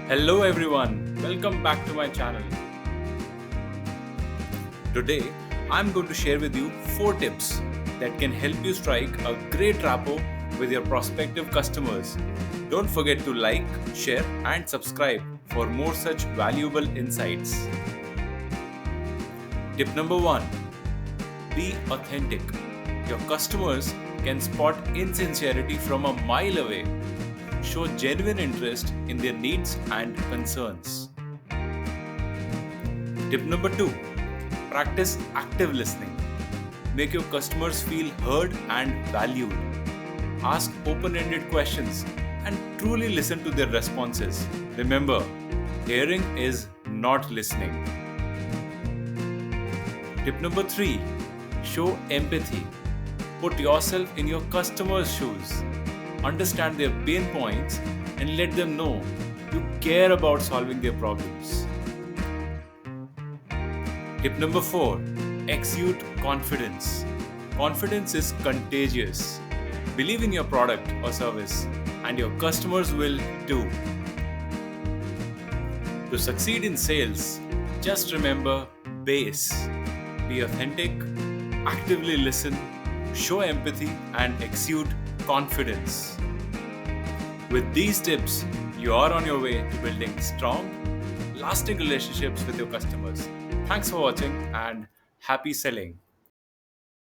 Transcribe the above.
Hello everyone, welcome back to my channel. Today, I'm going to share with you 4 tips that can help you strike a great rapport with your prospective customers. Don't forget to like, share, and subscribe for more such valuable insights. Tip number 1: be authentic. Your customers can spot insincerity from a mile away. Show genuine interest in their needs and concerns. Tip number 2: practice active listening. Make your customers feel heard and valued. Ask open ended questions and truly listen to their responses. Remember, hearing is not listening. Tip number 3: show empathy. Put yourself in your customer's shoes. Understand their pain points and let them know you care about solving their problems. Tip number 4: exude confidence. Confidence is contagious. Believe in your product or service, and your customers will too. To succeed in sales, just remember base. Be authentic, actively listen, show empathy, and exude confidence. With these tips, you are on your way to building strong, lasting relationships with your customers. Thanks for watching and happy selling.